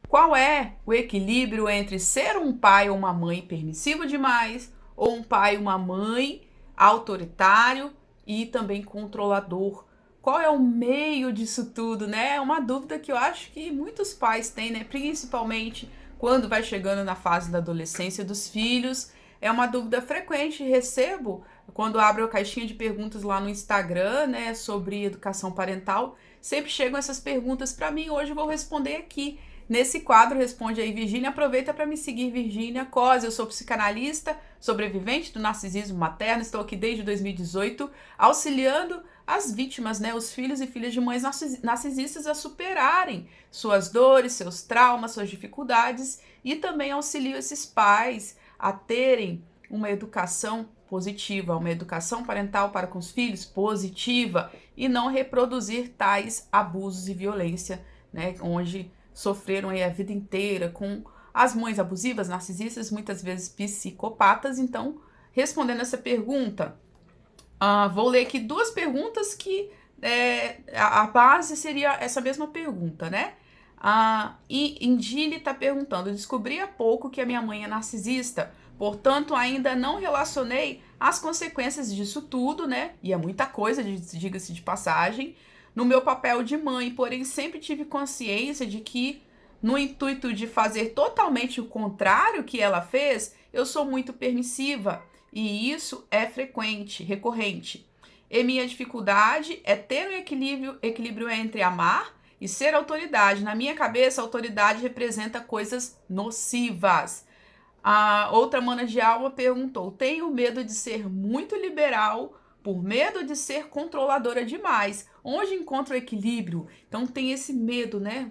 Qual é o equilíbrio entre ser um pai ou uma mãe permissivo demais ou um pai ou uma mãe autoritário e também controlador? Qual é o meio disso tudo, né? É uma dúvida que eu acho que muitos pais têm, né? Principalmente quando vai chegando na fase da adolescência dos filhos. É uma dúvida frequente, recebo quando abro a caixinha de perguntas lá no Instagram, né, sobre educação parental. Sempre chegam essas perguntas para mim, hoje eu vou responder aqui. Nesse quadro, responde aí, Virgínia. Aproveita para me seguir, Virgínia Cosa. Eu sou psicanalista, sobrevivente do narcisismo materno. Estou aqui desde 2018, auxiliando as vítimas, né, os filhos e filhas de mães narcisistas a superarem suas dores, seus traumas, suas dificuldades, e também auxilio esses pais a terem uma educação positiva, uma educação parental para com os filhos positiva e não reproduzir tais abusos e violência, né, onde sofreram aí a vida inteira com as mães abusivas, narcisistas, muitas vezes psicopatas. Então, respondendo essa pergunta, vou ler aqui duas perguntas que a base seria essa mesma pergunta, né? E Indile está perguntando: descobri há pouco que a minha mãe é narcisista, portanto ainda não relacionei as consequências disso tudo, né? E é muita coisa, diga-se de passagem, no meu papel de mãe, porém sempre tive consciência de que, no intuito de fazer totalmente o contrário que ela fez, eu sou muito permissiva. E isso é frequente, recorrente. E minha dificuldade é ter um equilíbrio entre amar e ser autoridade. Na minha cabeça, autoridade representa coisas nocivas. A outra mana de alma perguntou: tenho medo de ser muito liberal por medo de ser controladora demais. Onde encontro o equilíbrio? Então tem esse medo, né?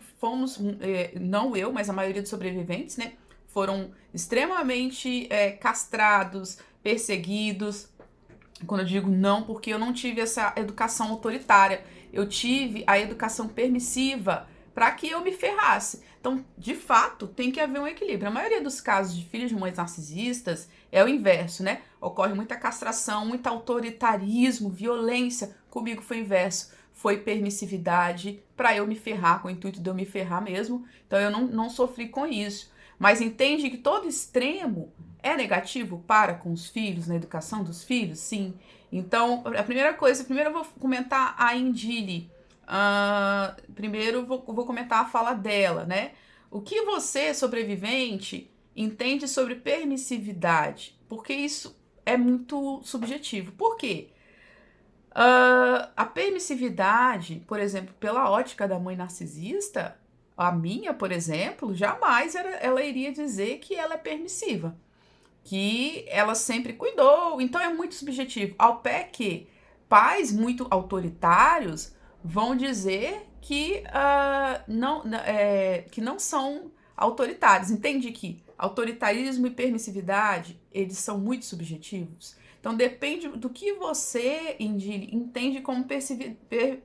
Não eu, mas a maioria dos sobreviventes, né? Foram extremamente castrados, perseguidos. Quando eu digo não, porque eu não tive essa educação autoritária, eu tive a educação permissiva para que eu me ferrasse. Então, de fato, tem que haver um equilíbrio. A maioria dos casos de filhos de mães narcisistas é o inverso, né? Ocorre muita castração, muito autoritarismo, violência. Comigo foi o inverso. Foi permissividade para eu me ferrar, com o intuito de eu me ferrar mesmo. Então, eu não sofri com isso. Mas entende que todo extremo é negativo para com os filhos, na educação dos filhos? Sim. Então, a primeira coisa, primeiro eu vou comentar a Indile. Primeiro vou comentar a fala dela, né? O que você, sobrevivente, entende sobre permissividade? Porque isso é muito subjetivo. Por quê? A permissividade, por exemplo, pela ótica da mãe narcisista, a minha, por exemplo, jamais ela iria dizer que ela é permissiva, que ela sempre cuidou. Então é muito subjetivo. Ao pé que pais muito autoritários vão dizer que, que não são autoritários. Entende que autoritarismo e permissividade, eles são muito subjetivos. Então depende do que você entende como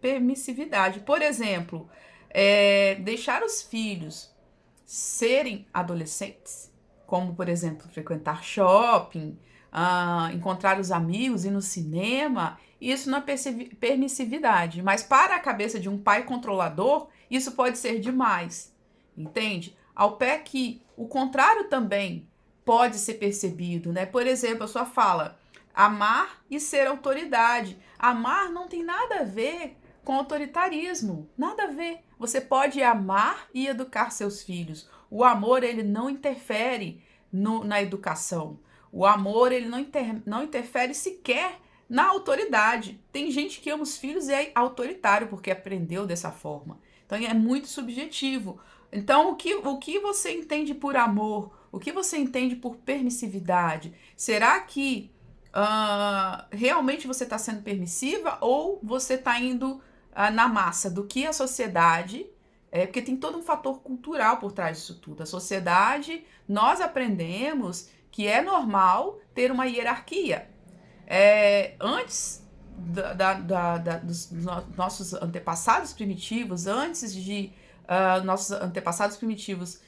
permissividade. Por exemplo, deixar os filhos serem adolescentes, como, por exemplo, frequentar shopping, encontrar os amigos, ir no cinema, isso não é permissividade. Mas para a cabeça de um pai controlador, isso pode ser demais, entende? Ao pé que o contrário também pode ser percebido, né? Por exemplo, a sua fala, amar e ser autoridade. Amar não tem nada a ver com autoritarismo, nada a ver. Você pode amar e educar seus filhos. O amor, ele não interfere na educação. O amor, ele não interfere sequer na autoridade. Tem gente que ama os filhos e é autoritário porque aprendeu dessa forma. Então é muito subjetivo. Então o que você entende por amor? O que você entende por permissividade? Será que realmente você está sendo permissiva ou você está indo na massa do que a sociedade... porque tem todo um fator cultural por trás disso tudo. A sociedade, nós aprendemos que é normal ter uma hierarquia. Antes dos nossos antepassados primitivos, antes de nossos antepassados primitivos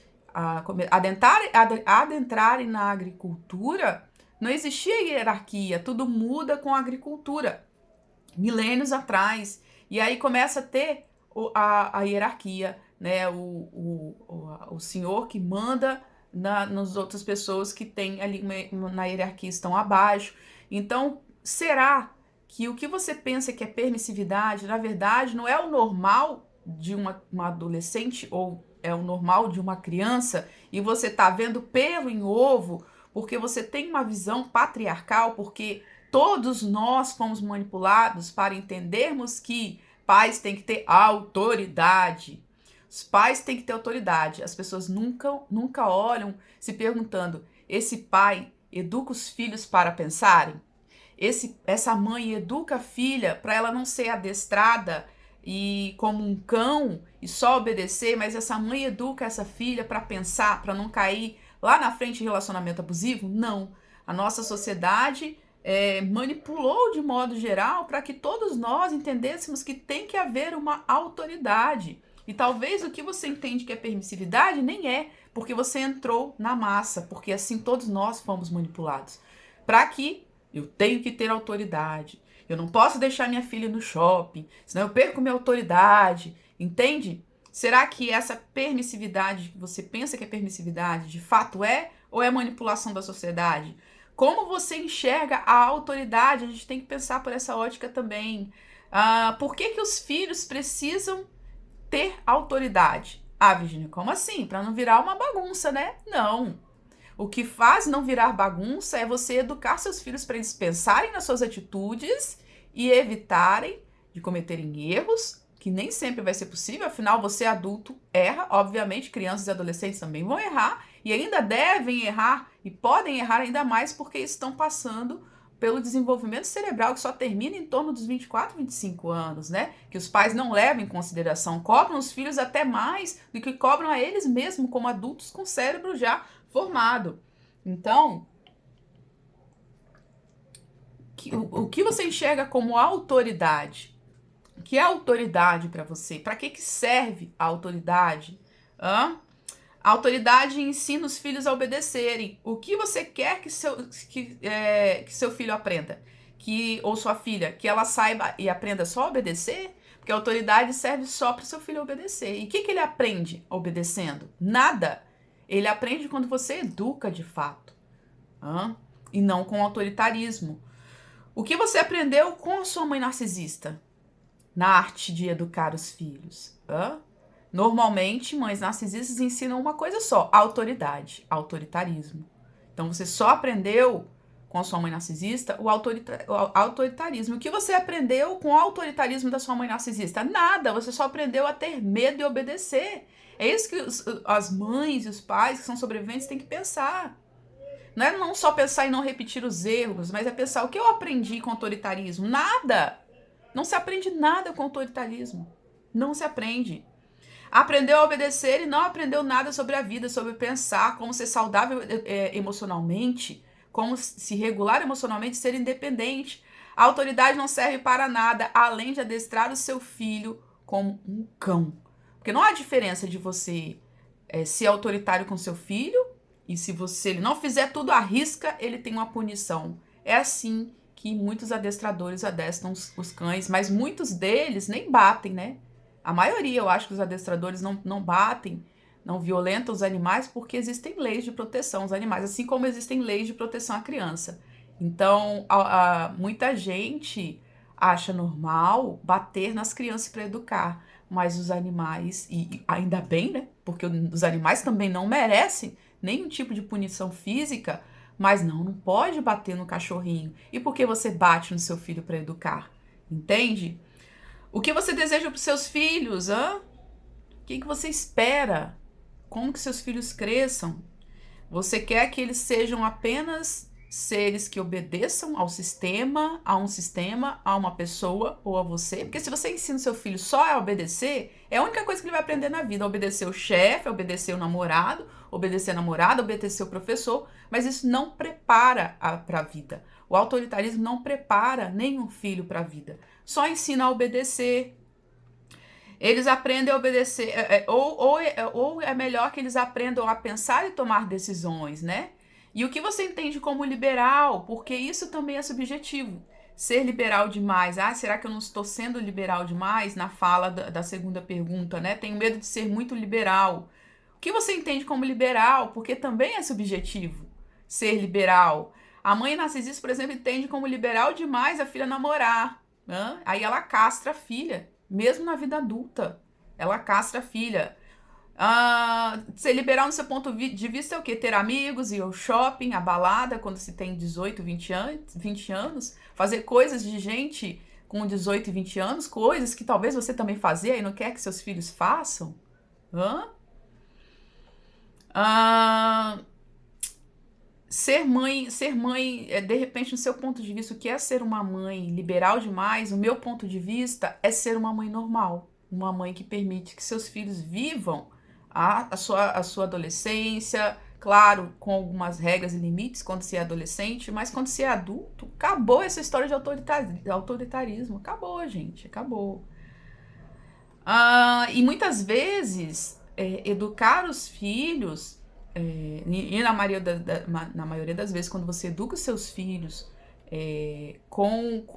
adentrarem na agricultura, não existia hierarquia, tudo muda com a agricultura, milênios atrás. E aí começa a ter a hierarquia. né, o senhor que manda nas outras pessoas que têm ali na hierarquia estão abaixo. Então, será que o que você pensa que é permissividade, na verdade, não é o normal de uma adolescente ou é o normal de uma criança e você está vendo pelo em ovo porque você tem uma visão patriarcal, porque todos nós fomos manipulados para entendermos que pais têm que ter autoridade. Os pais têm que ter autoridade. As pessoas nunca olham se perguntando: esse pai educa os filhos para pensarem? Essa mãe educa a filha para ela não ser adestrada e como um cão e só obedecer, mas essa mãe educa essa filha para pensar, para não cair lá na frente em relacionamento abusivo? Não. A nossa sociedade manipulou de modo geral para que todos nós entendêssemos que tem que haver uma autoridade. E talvez o que você entende que é permissividade nem é, porque você entrou na massa, porque assim todos nós fomos manipulados. Para que eu tenho que ter autoridade, eu não posso deixar minha filha no shopping, senão eu perco minha autoridade, entende? Será que essa permissividade que você pensa que é permissividade, de fato é, ou é manipulação da sociedade? Como você enxerga a autoridade? A gente tem que pensar por essa ótica também. Por que os filhos precisam ter autoridade? Virginia, como assim? Para não virar uma bagunça, né? Não. O que faz não virar bagunça é você educar seus filhos para eles pensarem nas suas atitudes e evitarem de cometerem erros, que nem sempre vai ser possível, afinal você adulto erra, obviamente crianças e adolescentes também vão errar e ainda devem errar e podem errar ainda mais porque estão passando pelo desenvolvimento cerebral que só termina em torno dos 24, 25 anos, né? Que os pais não levam em consideração, cobram os filhos até mais do que cobram a eles mesmos como adultos com cérebro já formado. Então, o que você enxerga como autoridade? O que é autoridade para você? Para que serve a autoridade? A autoridade ensina os filhos a obedecerem. O que você quer que seu filho aprenda? Ou sua filha, que ela saiba e aprenda só a obedecer? Porque a autoridade serve só para o seu filho obedecer. E o que ele aprende obedecendo? Nada. Ele aprende quando você educa de fato. E não com autoritarismo. O que você aprendeu com a sua mãe narcisista? Na arte de educar os filhos. Normalmente, mães narcisistas ensinam uma coisa só: autoridade, autoritarismo. Então, você só aprendeu com a sua mãe narcisista o autoritarismo. O que você aprendeu com o autoritarismo da sua mãe narcisista? Nada, você só aprendeu a ter medo e obedecer. É isso que as mães e os pais que são sobreviventes têm que pensar. Não é não só pensar em não repetir os erros, mas é pensar: o que eu aprendi com autoritarismo? Nada! Não se aprende nada com autoritarismo. Não se aprende. Aprendeu a obedecer e não aprendeu nada sobre a vida, sobre pensar, como ser saudável emocionalmente, como se regular emocionalmente, ser independente. A autoridade não serve para nada, além de adestrar o seu filho como um cão. Porque não há diferença de você ser autoritário com seu filho e se ele não fizer tudo à risca, ele tem uma punição. É assim que muitos adestradores adestram os cães, mas muitos deles nem batem, né? A maioria, eu acho que os adestradores não batem, não violentam os animais porque existem leis de proteção aos animais, assim como existem leis de proteção à criança. Então, muita gente acha normal bater nas crianças para educar, mas os animais, e ainda bem, né? Porque os animais também não merecem nenhum tipo de punição física, mas não pode bater no cachorrinho. E por que você bate no seu filho para educar? Entende? O que você deseja para os seus filhos? O que você espera? Como que seus filhos cresçam? Você quer que eles sejam apenas seres que obedeçam ao sistema, a um sistema, a uma pessoa ou a você? Porque se você ensina o seu filho só a obedecer, é a única coisa que ele vai aprender na vida: obedecer o chefe, obedecer o namorado, obedecer a namorada, obedecer o professor, mas isso não prepara para a vida. O autoritarismo não prepara nenhum filho para a vida. Só ensina a obedecer. Eles aprendem a obedecer, ou é melhor que eles aprendam a pensar e tomar decisões, né? E o que você entende como liberal? Porque isso também é subjetivo. Ser liberal demais. Ah, será que eu não estou sendo liberal demais? Na fala da segunda pergunta, né? Tenho medo de ser muito liberal. O que você entende como liberal? Porque também é subjetivo ser liberal. A mãe narcisista, por exemplo, entende como liberal demais a filha namorar. Né? Aí ela castra a filha, mesmo na vida adulta. Ela castra a filha. Ser liberal no seu ponto de vista é o quê? Ter amigos, ir ao shopping, à balada, quando se tem 18, 20 anos. Fazer coisas de gente com 18 e 20 anos, coisas que talvez você também fazia e não quer que seus filhos façam. Ser mãe, de repente, no seu ponto de vista, o que é ser uma mãe liberal demais? O meu ponto de vista é ser uma mãe normal. Uma mãe que permite que seus filhos vivam a sua adolescência, claro, com algumas regras e limites quando você é adolescente, mas quando você é adulto, acabou essa história de autoritarismo. Acabou, gente, acabou. E muitas vezes, educar os filhos, e na maioria das vezes, quando você educa os seus filhos,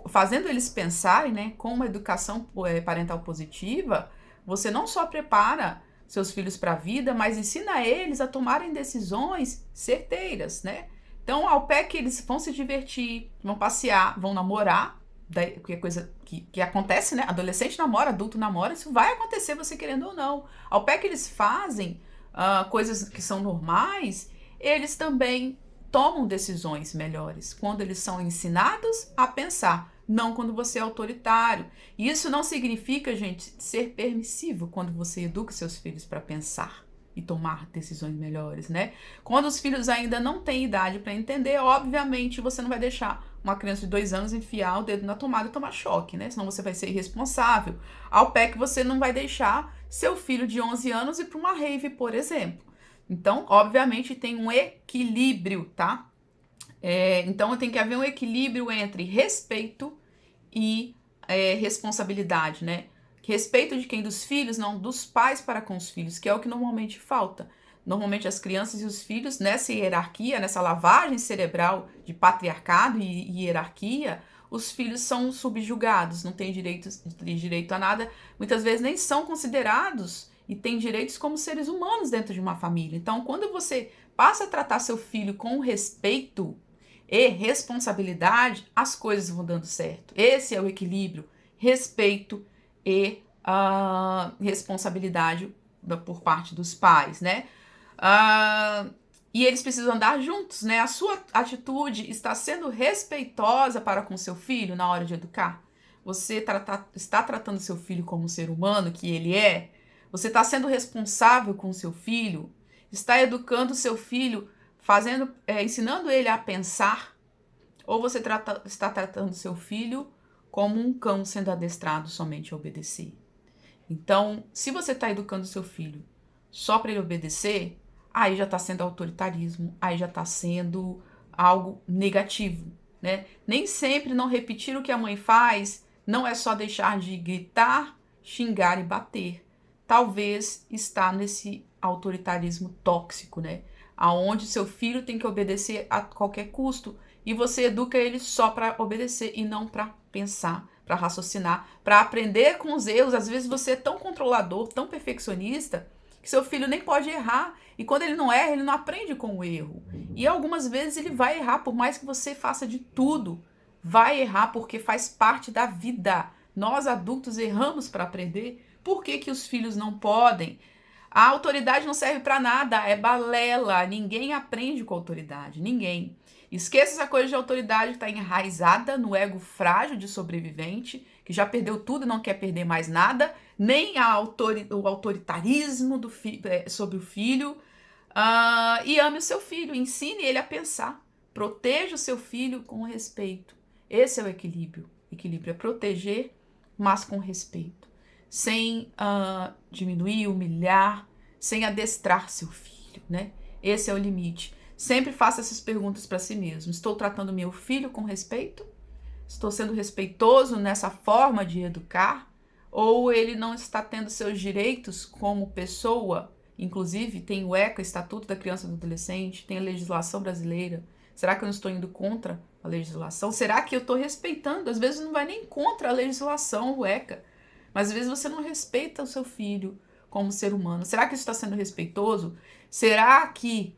fazendo eles pensarem, né, com uma educação parental positiva, você não só prepara seus filhos para a vida, mas ensina eles a tomarem decisões certeiras, né? Então, ao pé que eles vão se divertir, vão passear, vão namorar, que é coisa que acontece, né? Adolescente namora, adulto namora, isso vai acontecer você querendo ou não. Ao pé que eles fazem coisas que são normais, eles também tomam decisões melhores quando eles são ensinados a pensar, não quando você é autoritário. E isso não significa, gente, ser permissivo quando você educa seus filhos para pensar e tomar decisões melhores, né? Quando os filhos ainda não têm idade para entender, obviamente você não vai deixar uma criança de 2 anos enfiar o dedo na tomada e tomar choque, né? Senão você vai ser irresponsável. Ao pé que você não vai deixar seu filho de 11 anos ir para uma rave, por exemplo. Então, obviamente, tem um equilíbrio, tá? Então, tem que haver um equilíbrio entre respeito e responsabilidade, né? Respeito de quem? Dos filhos, não dos pais para com os filhos, que é o que normalmente falta. Normalmente as crianças e os filhos, nessa hierarquia, nessa lavagem cerebral de patriarcado e hierarquia, os filhos são subjugados, não têm direito a nada, muitas vezes nem são considerados e têm direitos como seres humanos dentro de uma família. Então, quando você passa a tratar seu filho com respeito e responsabilidade, as coisas vão dando certo. Esse é o equilíbrio, respeito e responsabilidade por parte dos pais, né? E eles precisam andar juntos, né? A sua atitude está sendo respeitosa para com seu filho na hora de educar? Você está tratando seu filho como um ser humano que ele é? Você está sendo responsável com seu filho? Está educando seu filho, ensinando ele a pensar? Ou você está tratando seu filho como um cão sendo adestrado somente a obedecer? Então, se você está educando seu filho só para ele obedecer, aí já está sendo autoritarismo, aí já está sendo algo negativo, né? Nem sempre não repetir o que a mãe faz não é só deixar de gritar, xingar e bater. Talvez está nesse autoritarismo tóxico, né? Aonde seu filho tem que obedecer a qualquer custo e você educa ele só para obedecer e não para pensar, para raciocinar, para aprender com os erros. Às vezes você é tão controlador, tão perfeccionista, que seu filho nem pode errar. E quando ele não erra, ele não aprende com o erro. E algumas vezes ele vai errar, por mais que você faça de tudo. Vai errar porque faz parte da vida. Nós adultos erramos para aprender. Por que os filhos não podem? A autoridade não serve para nada, é balela. Ninguém aprende com autoridade, ninguém. Esqueça essa coisa de autoridade que está enraizada no ego frágil de sobrevivente, que já perdeu tudo e não quer perder mais nada, nem o autoritarismo sobre o filho. E ame o seu filho, ensine ele a pensar. Proteja o seu filho com respeito. Esse é o equilíbrio. Equilíbrio é proteger, mas com respeito. Sem diminuir, humilhar, sem adestrar seu filho, né? Esse é o limite. Sempre faça essas perguntas para si mesmo. Estou tratando meu filho com respeito? Estou sendo respeitoso nessa forma de educar? Ou ele não está tendo seus direitos como pessoa? Inclusive, tem o ECA, Estatuto da Criança e do Adolescente, tem a legislação brasileira. Será que eu não estou indo contra a legislação? Será que eu estou respeitando? Às vezes não vai nem contra a legislação, o ECA, mas às vezes você não respeita o seu filho como ser humano. Será que isso está sendo respeitoso? Será que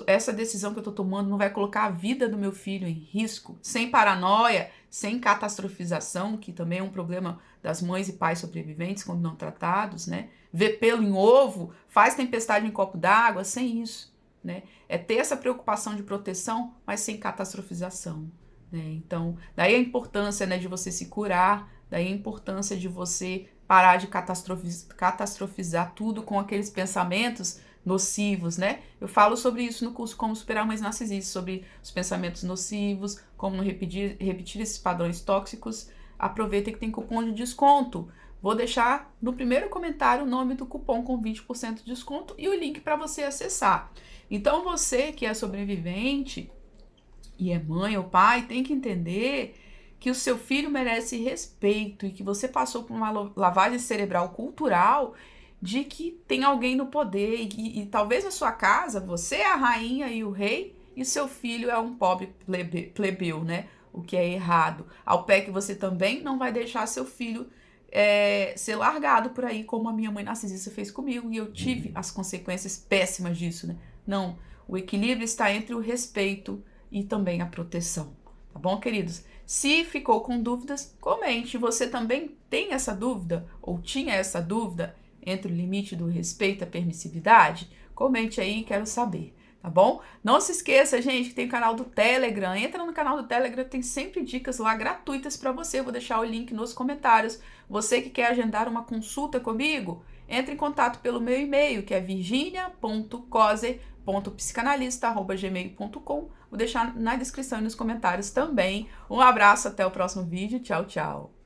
essa decisão que eu estou tomando não vai colocar a vida do meu filho em risco? Sem paranoia, sem catastrofização, que também é um problema das mães e pais sobreviventes quando não tratados, né? Ver pelo em ovo, faz tempestade em copo d'água, sem isso, né? É ter essa preocupação de proteção, mas sem catastrofização, né? Então, daí a importância, né, de você se curar, daí a importância de você parar de catastrofizar tudo com aqueles pensamentos nocivos, né? Eu falo sobre isso no curso Como Superar Mães Narcisistas, sobre os pensamentos nocivos, como não repetir esses padrões tóxicos. Aproveita que tem cupom de desconto. Vou deixar no primeiro comentário o nome do cupom com 20% de desconto e o link para você acessar. Então você que é sobrevivente e é mãe ou pai, tem que entender que o seu filho merece respeito e que você passou por uma lavagem cerebral cultural de que tem alguém no poder e talvez na sua casa você é a rainha e o rei e seu filho é um pobre plebeu, né? O que é errado. Ao pé que você também não vai deixar seu filho ser largado por aí, como a minha mãe narcisista fez comigo, e eu tive as consequências péssimas disso, né? Não, o equilíbrio está entre o respeito e também a proteção, tá bom, queridos? Se ficou com dúvidas, comente. Você também tem essa dúvida ou tinha essa dúvida entre o limite do respeito e a permissividade? Comente aí, quero saber, tá bom? Não se esqueça, gente, que tem o canal do Telegram. Entra no canal do Telegram, tem sempre dicas lá gratuitas para você. Eu vou deixar o link nos comentários. Você que quer agendar uma consulta comigo, entre em contato pelo meu e-mail, que é virginia.cose.psicanalista@gmail.com. Vou deixar na descrição e nos comentários também. Um abraço, até o próximo vídeo. Tchau, tchau.